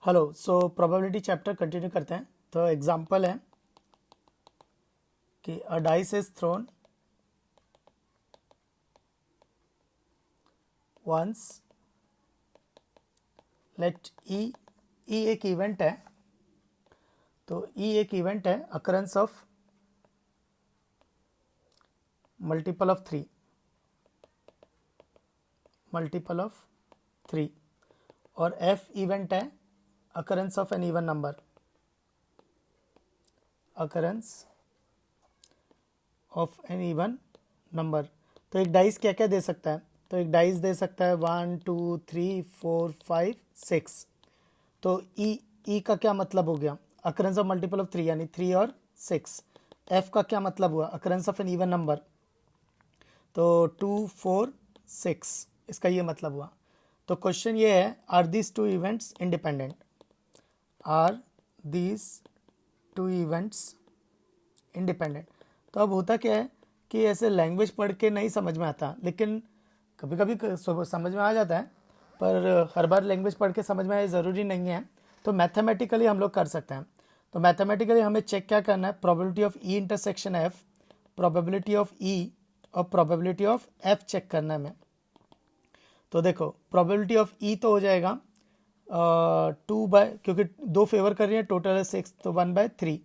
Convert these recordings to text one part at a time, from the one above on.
Hello. So probability chapter continue करते हैं। तो एग्जांपल है कि a dice is thrown once, let E, E एक इवेंट है। तो ई एक इवेंट है occurrence of multiple of three, multiple of three. और एफ इवेंट है occurrence of an even number, occurrence of an even number. तो एक dice क्या क्या दे सकता है? तो एक डाइस दे सकता है 1 2 3 4 5 6। तो ई का क्या मतलब हो गया? Occurrence of multiple of three, यानी 3 और 6। एफ का क्या मतलब हुआ? Occurrence of an even number. तो 2 4 6, इसका ये मतलब हुआ। तो क्वेश्चन ये है, are these two events independent? Are these two events independent? तो अब होता क्या है कि ऐसे लैंग्वेज पढ़ के नहीं समझ में आता, लेकिन कभी कभी समझ में आ जाता है, पर हर बार लैंग्वेज पढ़ के समझ में आए ज़रूरी नहीं है। तो मैथमेटिकली हम लोग कर सकते हैं। तो मैथमेटिकली हमें चेक क्या करना है? Probability of E intersection F, probability of E और प्रोबेबिलिटी ऑफ एफ चेक करना है हमें। तो देखो, प्रोबेबिलिटी ऑफ ई तो हो जाएगा 2 बाय, क्योंकि दो फेवर कर रही है, टोटल है 6, तो 1/3।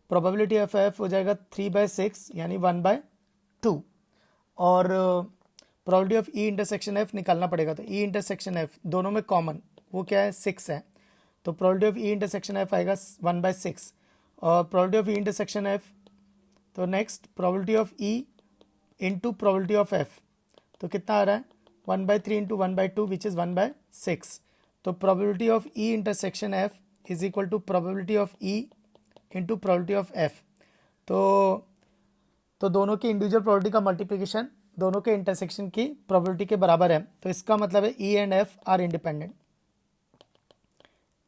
प्रोबेबिलिटी ऑफ एफ हो जाएगा 3/6, यानी 1/2। और probability of E intersection F निकालना पड़ेगा। तो ई इंटरसेक्शन एफ दोनों में कॉमन वो क्या है? 6 है। तो probability of E intersection F आएगा 1/6। और probability of E intersection F, तो next probability of E into probability of F, तो कितना आ रहा है? 1/3 इंटू 1/2 विच इज़ 1/6। तो probability of E intersection F is equal to probability of E into probability of F. तो दोनों की individual probability का मल्टीप्लिकेशन दोनों के इंटरसेक्शन की प्रोबेबिलिटी के बराबर है। तो इसका मतलब है E and F R independent,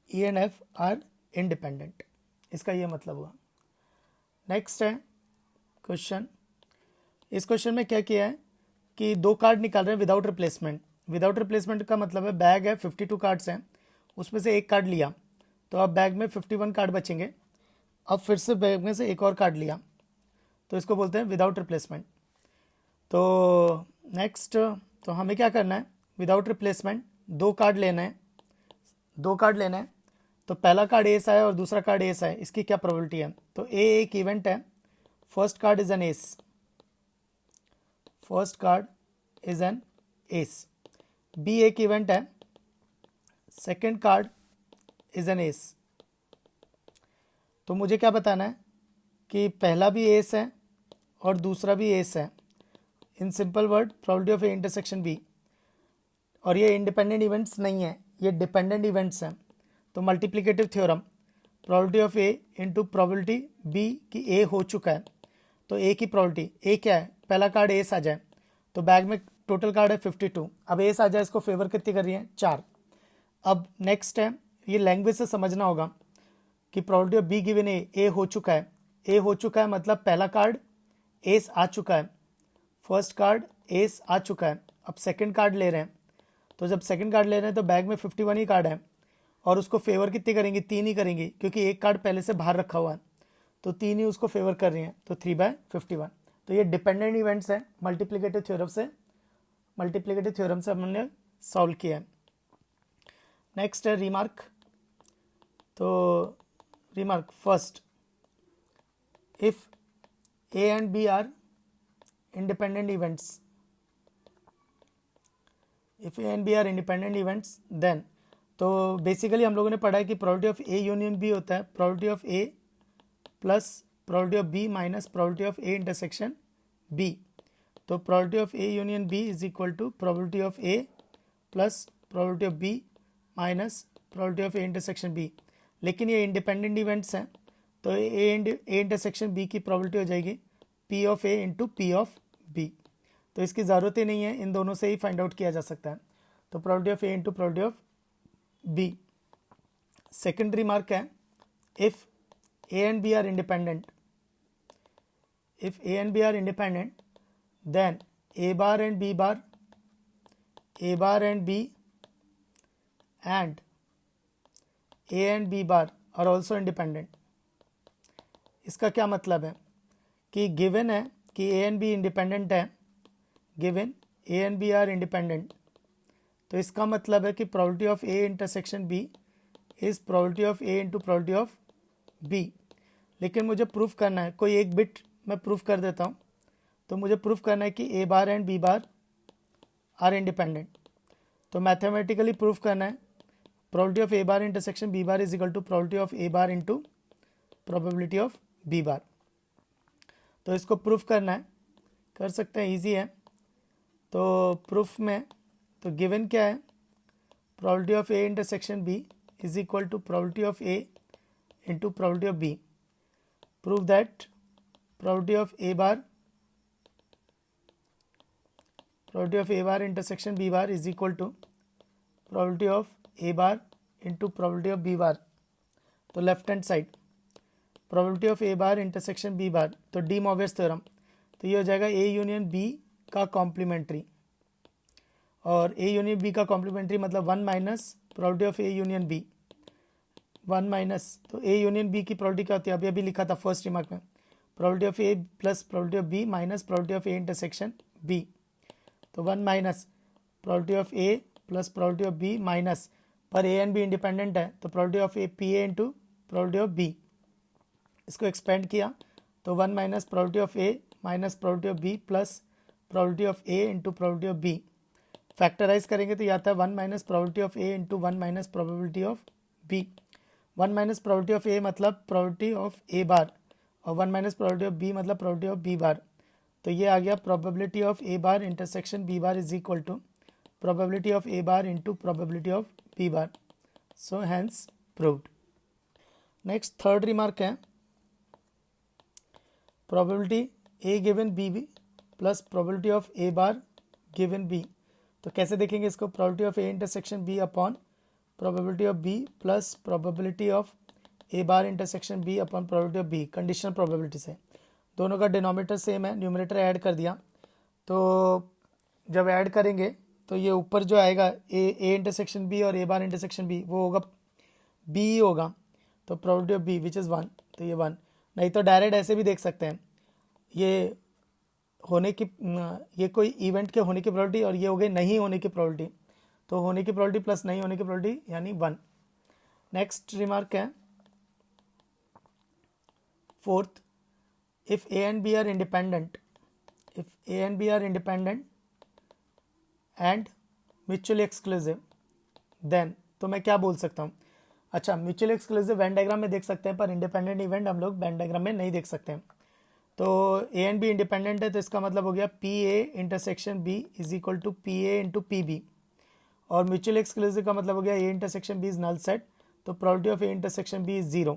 E and F R independent, इसका ये मतलब हुआ। नेक्स्ट है क्वेश्चन। इस क्वेश्चन में क्या किया है कि दो कार्ड निकाल रहे हैं विदाउट रिप्लेसमेंट। विदाउट रिप्लेसमेंट का मतलब है बैग है 52 कार्ड्स हैं, उसमें से एक कार्ड लिया, तो अब बैग में 51 कार्ड बचेंगे। अब फिर से बैग में से एक और कार्ड लिया, तो इसको बोलते हैं विदाउट रिप्लेसमेंट। तो नेक्स्ट, तो हमें क्या करना है? विदाउट रिप्लेसमेंट दो कार्ड लेना है, दो कार्ड लेना है। तो पहला कार्ड एस आया और दूसरा कार्ड एस आया, इसकी क्या प्रोबेबिलिटी है? तो ए एक इवेंट है, first card is an ace, first card is an ace. B एक इवेंट है, second card is an ace. तो मुझे क्या बताना है कि पहला भी एस है और दूसरा भी एस है। In simple word, probability of A intersection B. और ये इंडिपेंडेंट इवेंट्स नहीं है, ये डिपेंडेंट इवेंट्स हैं। तो multiplicative theorem, probability of A into probability B की ए हो चुका है। तो ए की प्रोबेबिलिटी, ए क्या है? पहला कार्ड एस आ जाए, तो बैग में टोटल कार्ड है 52, अब एस आ जाए, इसको फेवर कितनी कर रही है? 4। अब नेक्स्ट है, ये लैंग्वेज से समझना होगा कि प्रोबेबिलिटी ऑफ बी गिवन ए हो चुका है। ए हो चुका है मतलब पहला कार्ड एस आ चुका है, फर्स्ट कार्ड एस आ चुका है। अब सेकंड कार्ड ले रहे हैं, तो जब सेकंड कार्ड ले रहे हैं तो बैग में 51 ही कार्ड है, और उसको फेवर कितनी करेंगी? 3 ही करेंगी, क्योंकि एक कार्ड पहले से बाहर रखा हुआ है, तो 3 ही उसको फेवर कर रही हैं। तो 3/51। तो ये डिपेंडेंट इवेंट्स हैं, मल्टीप्लिकेटिव थ्योरम से हमने सॉल्व किया है। नेक्स्ट है रिमार्क। तो remark first, if A and B are independent events, if A and B are independent events, then, तो बेसिकली हम लोगों ने पढ़ा है कि probability of A union B होता है probability of A plus probability of B minus probability of A intersection B. तो probability of A union B is equal to probability of A plus probability of B minus probability of A intersection B. लेकिन ये independent events हैं, तो A intersection B की probability हो जाएगी P of A into P of B. तो इसकी ज़रूरत ही नहीं है, इन दोनों से ही फाइंड आउट किया जा सकता है। तो probability of A into probability of B. Second remark है, if A and B are independent, if A and B are independent, then A bar and B bar, A bar and B and A and B bar are also independent. इसका क्या मतलब है कि given है कि A and B independent है, given A and B are independent, तो इसका मतलब है कि probability of A intersection B is probability of A into probability of B. लेकिन मुझे प्रूफ करना है, कोई एक बिट मैं प्रूफ कर देता हूँ। तो मुझे प्रूफ करना है कि A bar and B bar are independent. तो मैथमेटिकली प्रूफ करना है probability of A bar intersection B bar is equal to probability of A bar into probability of B bar. तो इसको प्रूफ करना है, कर सकते हैं, इजी है। तो प्रूफ में तो गिवन क्या है, probability of A intersection B is equal to probability of A into probability of B. Prove that probability of A bar intersection B bar is equal to probability of A bar into probability of B bar. तो left hand side probability of A bar intersection B bar, तो De मोवियस theorem, तो ये हो जाएगा A union B का complementary. और A union B का कॉम्प्लीमेंट्री मतलब 1 minus probability of A union B, 1 minus, तो ए यूनियन बी की प्रोबेबिलिटी क्या होती है, अभी लिखा था फर्स्ट रिमार्क में, probability of A plus probability of B minus probability of A intersection B. तो 1 minus probability of A plus probability of B minus, पर ए एंड बी इंडिपेंडेंट है तो probability of A P A into probability of B. इसको expand किया तो 1 minus probability of A minus probability of B plus probability of A into probability of B. Factorize करेंगे तो ये आता है 1 minus probability of A into 1 minus probability of B. 1 minus probability of A मतलब probability of A bar, और 1 minus probability of B मतलब probability of B bar. तो ये आ गया probability of A bar intersection B bar is equal to probability of A bar into probability of B bar. So hence proved. Next third remark है probability A given B B plus probability of A bar given B. तो कैसे देखेंगे इसको, probability of A intersection B upon probability of B plus probability of A bar intersection B upon probability of B, conditional probability से। दोनों का denominator same है, numerator add कर दिया। तो जब ऐड करेंगे तो ये ऊपर जो आएगा ए इंटरसेक्शन बी और ए बार इंटरसेक्शन बी वो होगा बी ही होगा, तो probability of B which is 1, तो ये 1। नहीं तो डायरेक्ट ऐसे भी देख सकते हैं, ये होने की, ये कोई इवेंट के होने की प्रोबेबिलिटी और ये हो गई नहीं होने की प्रोबेबिलिटी, तो होने की प्रोबेबिलिटी प्लस नहीं होने की प्रोबेबिलिटी यानी 1। नेक्स्ट रिमार्क है fourth, if A and B are independent, if A and B are independent and mutually exclusive then, तो मैं क्या बोल सकता हूँ, अच्छा म्यूचुअली एक्सक्लूसिव वेन डायग्राम में देख सकते हैं पर इंडिपेंडेंट इवेंट हम लोग वेन डायग्राम में नहीं देख सकते हैं। तो ए एंड बी इंडिपेंडेंट है तो इसका मतलब हो गया P A intersection B is equal to P A into P B, और म्यूचुअल एक्सक्लूसिव का मतलब हो गया A intersection B is null set, तो probability of A intersection B is 0,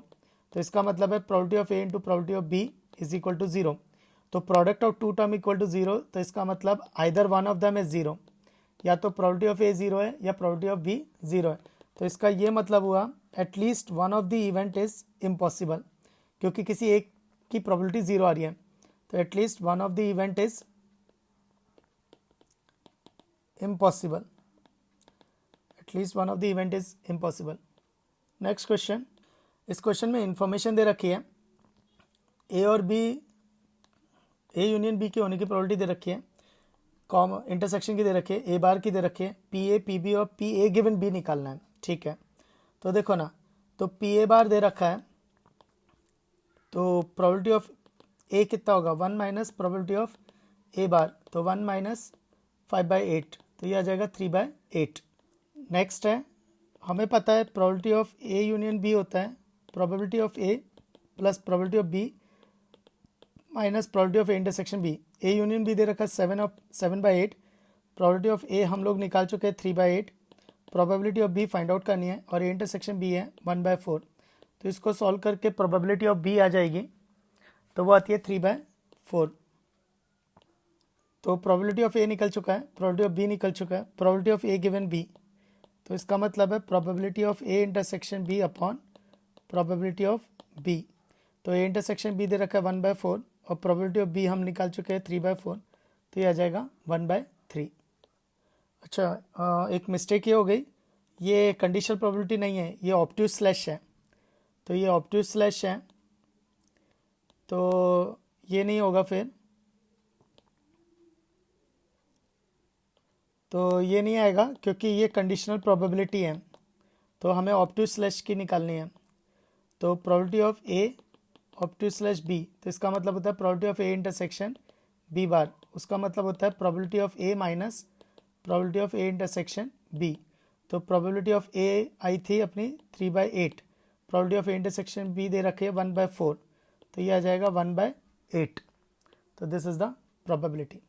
तो इसका मतलब है probability of A into probability of B is equal to 0। तो product of two term equal to 0, तो इसका मतलब either one of them is 0, या तो प्रोबेबिलिटी ऑफ ए 0 है या प्रोबेबिलिटी ऑफ बी 0 है। तो इसका ये मतलब हुआ at least one of the event is impossible, क्योंकि किसी एक की प्रोबेबिलिटी 0 आ रही है, तो at least one of the event is impossible, at least one of the event is impossible. Next question, इस क्वेश्चन में इंफॉर्मेशन दे रखी है ए और बी, ए यूनियन बी के होने की प्रोबेबिलिटी दे रखी है, कॉम इंटरसेक्शन की दे रखी है, ए बार की दे रखी है, पी ए पी बी और पी ए गिवन बी निकालना है, ठीक है। तो देखो ना, तो पी ए बार दे रखा है, तो प्रोबेबिलिटी ऑफ ए कितना होगा 1 माइनस प्रोबेबिलिटी ऑफ ए बार, तो 1 माइनस 5/8, तो ये आ जाएगा 3/8। नेक्स्ट है, हमें पता है probability of A union B होता है probability of A plus probability of B minus probability of A intersection B. A union B दे रखा है 7/8, प्रोबेबिलिटी ऑफ ए हम लोग निकाल चुके हैं 3/8, probability of B find out करनी है और ए इंटरसेक्शन बी है 1/4, तो इसको सॉल्व करके प्रोबेबिलिटी ऑफ बी आ जाएगी, तो वो आती है 3/4। तो प्रोबेबिलिटी ऑफ ए निकल चुका है, प्रोबेबिलिटी ऑफ बी निकल चुका है, probability of A given B, तो इसका मतलब है probability of A intersection B upon probability of B. तो ए इंटरसेक्शन बी दे रखा है 1/4 और प्रोबेबिलिटी ऑफ बी हम निकाल चुके हैं 3/4, तो ये आ जाएगा 1/3। अच्छा, एक मिस्टेक ये हो गई, ये कंडीशनल प्रोबेबिलिटी नहीं है, ये ऑब्ट्यूज स्लैश है। तो ये ऑब्ट्यूज स्लैश है, तो ये नहीं होगा फिर, तो ये नहीं आएगा क्योंकि ये कंडीशनल प्रोबेबिलिटी है। तो हमें ऑब्ट्यूज स्लैश की निकालनी है। तो probability of A obtuse slash B, तो इसका मतलब होता है probability of A intersection B bar, उसका मतलब होता है probability of A minus probability of A intersection B. तो प्रोबेबिलिटी ऑफ ए आई थी अपनी 3/8, probability of A intersection B दे रखे 1/4, तो ये आ जाएगा 1/8। तो दिस इज द प्रोबेबिलिटी।